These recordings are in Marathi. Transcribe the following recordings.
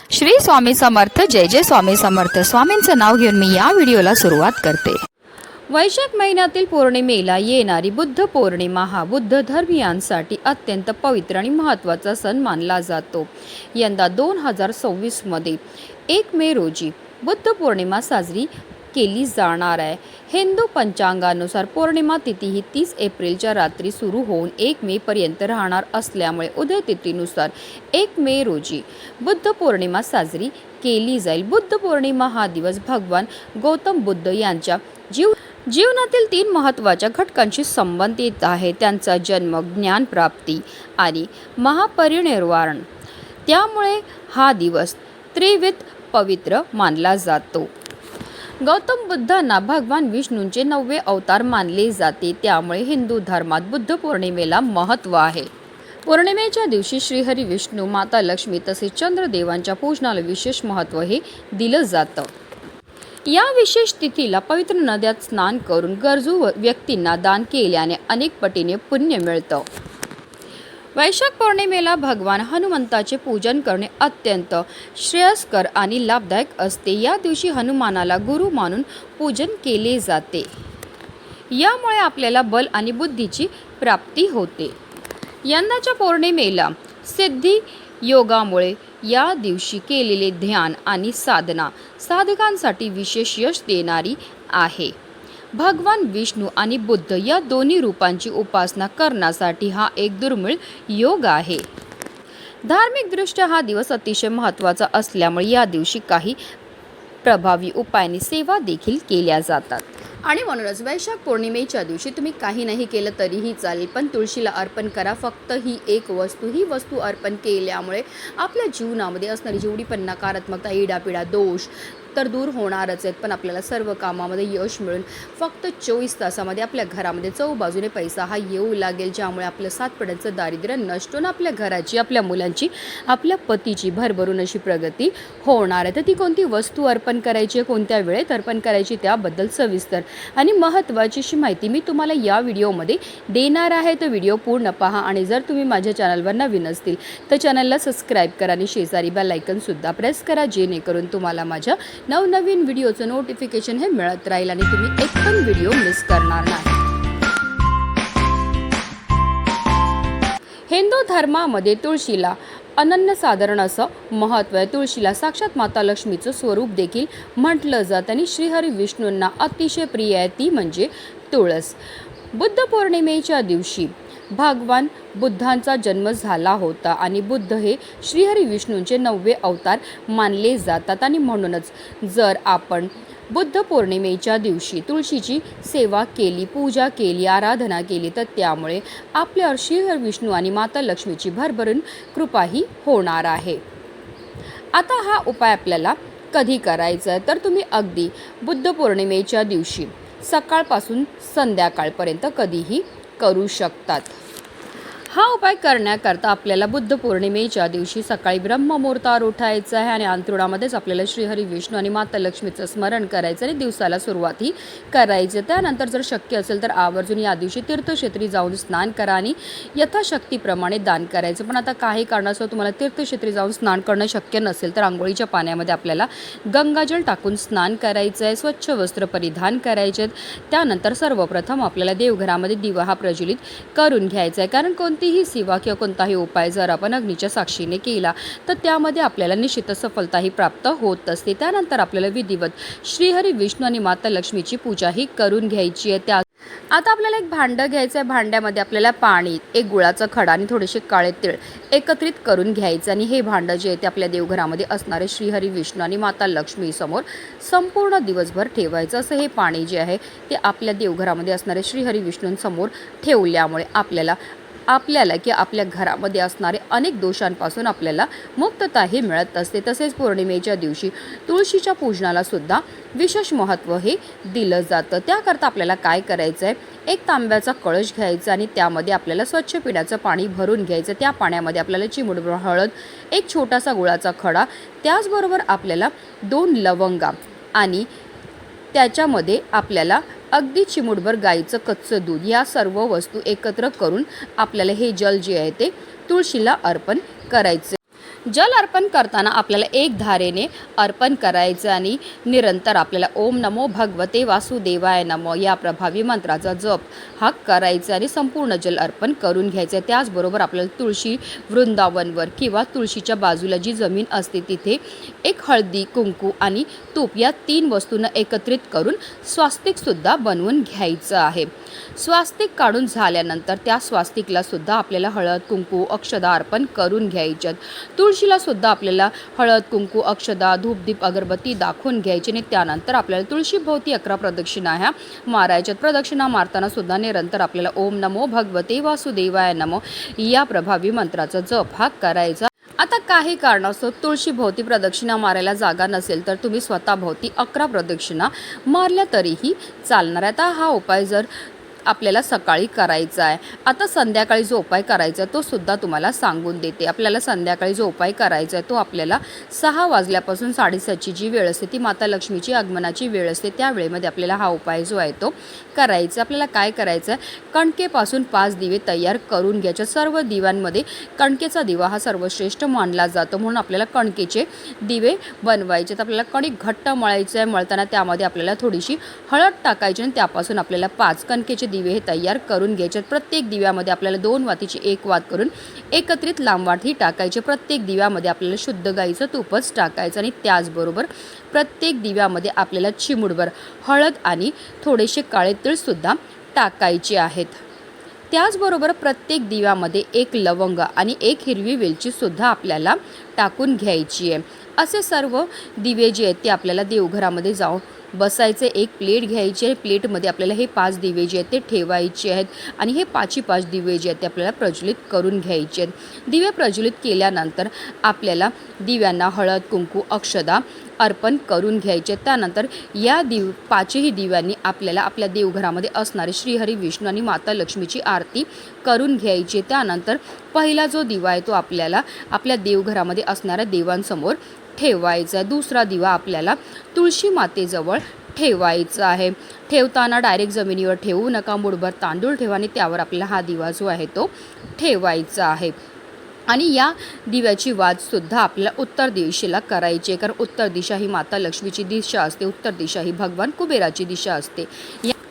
श्री स्वामी समर्थ. जय जय स्वामी समर्थ. स्वामींचं नाव घेऊन मी या व्हिडिओला सुरुवात करते. वैशाख महिन्यातील पौर्णिमेला येणारी बुद्ध पौर्णिमा हा बुद्ध धर्मीयांसाठी अत्यंत पवित्र आणि महत्त्वाचा सण मानला जातो. यंदा 2026 मध्ये 1 मे रोजी बुद्ध पौर्णिमा साजरी केली जाणार आहे. हिंदू पंचांगानुसार पौर्णिमा तिथी ही 30 एप्रिलच्या रात्री सुरू होऊन 1 मे पर्यंत राहणार असल्यामुळे उदय तिथीनुसार 1 मे रोजी बुद्ध पौर्णिमा साजरी केली जाईल. बुद्ध पौर्णिमा हा दिवस भगवान गौतम बुद्ध यांच्या जीवनातील 3 महत्त्वाच्या घटकांशी संबंधित आहे. त्यांचा जन्म, ज्ञानप्राप्ती आणि महापरिनिर्वाण. त्यामुळे हा दिवस त्रिविध पवित्र मानला जातो. गौतम बुद्धांना भगवान विष्णूंचे 9वे अवतार मानले जाते. त्यामुळे हिंदू धर्मात बुद्ध पौर्णिमेला महत्त्व आहे. पौर्णिमेच्या दिवशी श्रीहरी विष्णू, माता लक्ष्मी तसेच चंद्रदेवांच्या पूजनाला विशेष महत्त्व हे दिलं जातं. या विशेष तिथीला पवित्र नद्यात स्नान करून गरजू व्यक्तींना दान केल्याने अनेक पटीने पुण्य मिळतं. वैशाख पौर्णिमेला भगवान हनुमंताचे पूजन करणे अत्यंत श्रेयस्कर आणि लाभदायक असते. या दिवशी हनुमानाला गुरु मानून पूजन केले जाते. यामुळे आपल्याला बल आणि बुद्धीची प्राप्ती होते. यंदाच्या पौर्णिमेला सिद्धी योगामुळे या दिवशी केलेले ध्यान आणि साधना साधकांसाठी विशेष यश देणारी आहे. भगवान विष्णू आणि बुद्ध या दोन्ही रूपांची उपासना करण्यासाठी हा एक दुर्मिळ योग आहे. धार्मिकदृष्ट्या हा दिवस अतिशय महत्त्वाचा असल्यामुळे या दिवशी काही प्रभावी उपायांनी सेवा देखील केल्या जातात. आणि म्हणूनच वैशाख पौर्णिमेच्या दिवशी तुम्ही काही नाही केलं तरीही चालेल, पण तुळशीला अर्पण करा. फक्त ही वस्तू अर्पण केल्यामुळे आपल्या जीवनामध्ये असणारी जेवढी पण नकारात्मकता, इडापिडा, दोष तर दूर होणारच आहेत. पण आपल्याला सर्व कामामध्ये यश मिळून फक्त 24 तासामध्ये आपल्या घरामध्ये चौबाजूने पैसा हा येऊ लागेल. ज्यामुळे आपलं 7 पिढ्यांचं दारिद्र्य नष्ट होऊन आपल्या घराची, आपल्या मुलांची, आपल्या पतीची भरभरून अशी प्रगती होणार आहे. तर ती कोणती वस्तू अर्पण करायची, कोणत्या वेळेत अर्पण करायची, त्याबद्दल सविस्तर आणि महत्त्वाची अशी माहिती मी तुम्हाला या व्हिडिओमध्ये देणार आहे. तर व्हिडिओ पूर्ण पहा. आणि जर तुम्ही माझ्या चॅनलवर नवीन असतील तर चॅनलला सबस्क्राईब करा आणि शेजारी बेल आयकॉनसुद्धा प्रेस करा, जेणेकरून तुम्हाला माझ्या नवनवीन व्हिडिओचं नोटिफिकेशन हे मिळत राहील आणि तुम्ही एक पण व्हिडिओ मिस करणार नाही. हिंदू धर्मामध्ये तुळशीला अनन्यसाधारण असं महत्त्व आहे. तुळशीला साक्षात माता लक्ष्मीचं स्वरूप देखील म्हटलं जातं आणि श्रीहरी विष्णूंना अतिशय प्रिय आहे ती म्हणजे तुळस. बुद्ध पौर्णिमेच्या दिवशी भगवान बुद्धांचा जन्म झाला होता आणि बुद्ध हे श्रीहरी विष्णूंचे 9वे अवतार मानले जातात. आणि म्हणूनच जर आपण बुद्ध पौर्णिमेच्या दिवशी तुळशीची सेवा केली, पूजा केली, आराधना केली तर त्यामुळे आपल्यावर श्रीहरी विष्णू आणि माता लक्ष्मीची भरभरून कृपाही होणार आहे. आता हा उपाय आपल्याला कधी करायचा आहे तर तुम्ही अगदी बुद्ध पौर्णिमेच्या दिवशी सकाळपासून संध्याकाळपर्यंत कधीही करू शकतात. हा उपाय करण्याकरता आपल्याला बुद्ध पौर्णिमेच्या दिवशी सकाळी ब्रह्ममुहूर्तावर उठायचं आहे आणि अंथरुणामध्येच आपल्याला श्रीहरी विष्णू आणि माता लक्ष्मीचं स्मरण करायचं आणि दिवसाला सुरुवातही करायचं. त्यानंतर जर शक्य असेल तर आवर्जून या दिवशी तीर्थक्षेत्री जाऊन स्नान करा आणि यथाशक्तीप्रमाणे दान करायचं. पण आता काही कारणास्तव तुम्हाला तीर्थक्षेत्री जाऊन स्नान करणं शक्य नसेल तर आंघोळीच्या पाण्यामध्ये आपल्याला गंगाजल टाकून स्नान करायचं आहे. स्वच्छ वस्त्र परिधान करायचे आहेत. त्यानंतर सर्वप्रथम आपल्याला देवघरामध्ये दिवा हा प्रज्वलित करून घ्यायचा आहे. कारण कोणतीही सेवा किंवा कोणताही उपाय जर आपण अग्नीच्या साक्षीने केला तर त्यामध्ये आपल्याला निश्चित सफलताही प्राप्त होत असते. त्यानंतर आपल्याला विधिवत श्रीहरी विष्णू आणि माता लक्ष्मीची पूजाही करून घ्यायची आहे. आता आपल्याला एक भांडं घ्यायचं आहे. भांड्यामध्ये आपल्याला पाणी, एक गुळाचा खडा आणि थोडेसे काळे तीळ एकत्रित करून घ्यायचं आणि हे भांडं जे आहे ते आपल्या देवघरामध्ये असणारे श्रीहरी विष्णू आणि माता लक्ष्मी समोर संपूर्ण दिवसभर ठेवायचं. असं हे पाणी जे आहे ते आपल्या देवघरामध्ये असणारे श्रीहरी विष्णूंसमोर ठेवल्यामुळे आपल्याला की आपल्या घरामध्ये असणारे अनेक दोषांपासून आपल्याला मुक्तताही मिळत असते. तसेच पौर्णिमेच्या दिवशी तुळशीच्या पूजनाला सुद्धा विशेष महत्त्व हे दिलं जातं. त्याकरता आपल्याला काय करायचं आहे, एक तांब्याचा कळश घ्यायचा आणि त्यामध्ये आपल्याला स्वच्छ पिण्याचं पाणी भरून घ्यायचं. त्या पाण्यामध्ये आपल्याला चिमूटभर हळद, एक छोटासा गुळाचा खडा, त्याचबरोबर आपल्याला 2 लवंगा आणि त्याच्यामध्ये आपल्याला अगदी चिमूटभर गाईचं कच्चं दूध या सर्व वस्तू एकत्र करून आपल्याला हे जल जे आहे ते तुळशीला अर्पण करायचे. जल अर्पण करताना आपल्याला एक धारेने अर्पण करायचं आणि निरंतर आपल्याला ओम नमो भगवते वासुदेवाय नमो या प्रभावी मंत्राचा जप हा करायचा आणि संपूर्ण जल अर्पण करून घ्यायचं. त्याचबरोबर आपल्याला तुळशी वृंदावनवर किंवा तुळशीच्या बाजूला जी जमीन असते तिथे एक हळदी, कुंकू आणि तूप या 3 वस्तूंना एकत्रित करून स्वास्तिकसुद्धा बनवून घ्यायचं आहे. स्वास्तिक काढून झाल्यानंतर त्या स्वास्तिकला सुद्धा आपल्याला हळद, कुंकू, अक्षदा अर्पण करून घ्यायच्यात. तुळशीला सुद्धा आपल्याला हळद, कुंकू, अक्षदा, धूपदीप, अगरबत्ती दाखवून घ्यायची आणि त्यानंतर आपल्याला तुळशीभोवती 11 प्रदक्षिणा ह्या मारायच्यात. प्रदक्षिणा मारताना सुद्धा निरंतर आपल्याला ओम नमो भगवते वासुदेवाय नमो या प्रभावी मंत्राचा जप हा करायचा. आता काही कारणास्तव तुळशीभोवती प्रदक्षिणा मारायला जागा नसेल तर तुम्ही स्वतःभोवती 11 प्रदक्षिणा मारल्या तरीही चालणार आहे. आता हा उपाय जर आपल्याला सकाळी करायचा आहे. आता संध्याकाळी जो उपाय करायचा आहे तो सुद्धा तुम्हाला सांगून देते. आपल्याला संध्याकाळी जो उपाय करायचा आहे तो आपल्याला 6 वाजल्यापासून 7:30ची जी वेळ असते ती माता लक्ष्मीची आगमनाची वेळ असते. त्या वेळेमध्ये आपल्याला हा उपाय जो आहे तो करायचा. आपल्याला काय करायचं आहे, कणकेपासून 5 दिवे तयार करून घ्यायचे. सर्व दिव्यांमध्ये कणकेचा दिवा हा सर्वश्रेष्ठ मानला जातो म्हणून आपल्याला कणकेचे दिवे बनवायचे. तर आपल्याला कणिक घट्ट मळायचं आहे. मळताना त्यामध्ये आपल्याला थोडीशी हळद टाकायची आणि त्यापासून आपल्याला 5 कणकेचे दिवे हे तयार करून घ्यायचे. प्रत्येक दिव्यामध्ये आपल्याला 2 वातीची 1 वात करून एकत्रित लांब वाती टाकायचे. प्रत्येक दिव्यामध्ये आपल्याला शुद्ध गाईचं तूपच टाकायचं आणि त्याचबरोबर प्रत्येक दिव्यामध्ये आपल्याला चिमूटभर हळद आणि थोडेसे काळे तीळसुद्धा टाकायचे आहेत. त्याचबरोबर प्रत्येक दिव्यामध्ये 1 लवंग आणि 1 हिरवी वेलचीसुद्धा आपल्याला टाकून घ्यायची आहे. असे सर्व दिवे जे आहेत ते आपल्याला देवघरामध्ये जाऊन बसायचे. एक प्लेट घ्यायची आहे. प्लेटमध्ये आपल्याला हे 5 दिवे जे आहेत ते ठेवायचे आहेत आणि हे 5 दिवे जे आहेत ते आपल्याला प्रज्वलित करून घ्यायचे आहेत. दिवे प्रज्वलित केल्यानंतर आपल्याला दिव्यांना हळद, कुंकू, अक्षदा अर्पण करून घ्यायचे. त्यानंतर या 5ही दिव्यांनी आपल्याला आपल्या देवघरामध्ये असणारे श्रीहरी, विष्णू आणि माता लक्ष्मीची आरती करून घ्यायची. त्यानंतर पहिला जो दिवा आहे तो आपल्याला आपल्या देवघरामध्ये असणाऱ्या देवांसमोर ठेवायचा. दुसरा दिवा आपल्याला तुळशी मातेजवळ ठेवायचा आहे. ठेवताना डायरेक्ट जमिनीवर ठेवू नका. मुठभर तांदूळ ठेवा आणि त्यावर आपल्याला हा दिवा जो आहे तो ठेवायचा आहे. आणि या दिव्याची वाजसुद्धा आपल्याला उत्तर दिशेला करायची आहे, कारण उत्तर दिशा ही माता लक्ष्मीची दिशा असते. उत्तर दिशा ही भगवान कुबेराची दिशा असते.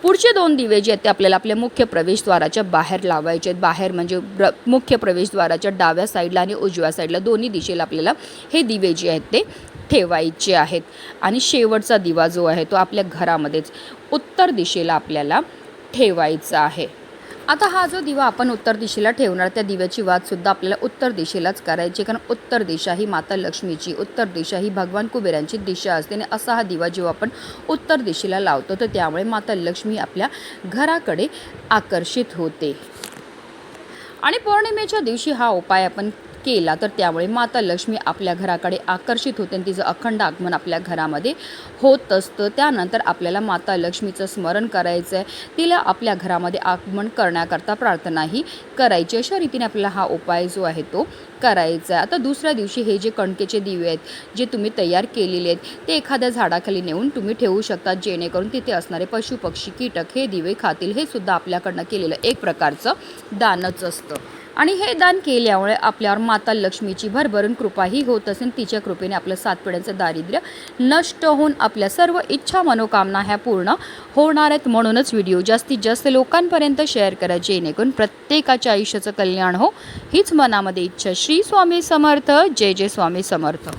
पुढचे 2 दिवे जे आहेत ते आपल्याला आपल्या मुख्य प्रवेशद्वाराच्या बाहेर लावायचे आहेत. बाहेर म्हणजे मुख्य प्रवेशद्वाराच्या डाव्या साईडला आणि उजव्या साईडला दोन्ही दिशेला आपल्याला हे दिवे जे आहेत ते ठेवायचे आहेत. आणि शेवटचा दिवा जो आहे तो आपल्या घरामध्येच उत्तर दिशेला आपल्याला ठेवायचा आहे. आता हा जो दिवा आपण उत्तर दिशेला ठेवणार त्या दिव्याची वाजसुद्धा आपल्याला उत्तर दिशेलाच करायची, कारण उत्तर दिशा ही माता लक्ष्मीची, उत्तर दिशा ही भगवान कुबेरांची दिशा असते. आणि असा हा दिवा जेव्हा आपण उत्तर दिशेला लावतो तर त्यामुळे माता लक्ष्मी आपल्या घराकडे आकर्षित होते. आणि पौर्णिमेच्या दिवशी हा उपाय आपण केला तर त्यामुळे माता लक्ष्मी आपल्या घराकडे आकर्षित होते आणि तिचं अखंड आगमन आपल्या घरामध्ये होत असतं. त्यानंतर आपल्याला माता लक्ष्मीचं स्मरण करायचं आहे. तिला आपल्या घरामध्ये आगमन करण्याकरता प्रार्थनाही करायची. अशा रीतीने आपल्याला हा उपाय जो आहे तो करायचा आहे. आता दुसऱ्या दिवशी हे जे कणकेचे दिवे आहेत जे तुम्ही तयार केलेले आहेत ते एखाद्या झाडाखाली नेऊन तुम्ही ठेवू शकता, जेणेकरून तिथे असणारे पशु, पक्षी, कीटक हे दिवे खातील. हे सुद्धा आपल्याकडनं केलेलं एक प्रकारचं दानच असतं. आणि हे दान केल्यामुळे आपल्यावर माता लक्ष्मीची भरभरून कृपाही होत असेल. तिच्या कृपेने आपलं 7 पिढ्यांचं दारिद्र्य नष्ट होऊन आपल्या सर्व इच्छा, मनोकामना ह्या पूर्ण होणार आहेत. म्हणूनच व्हिडिओ जास्तीत जास्त लोकांपर्यंत शेअर करा, जेणेकरून प्रत्येकाच्या आयुष्याचं कल्याण हो हीच मनामध्ये इच्छा. श्री स्वामी समर्थ. जय जय स्वामी समर्थ.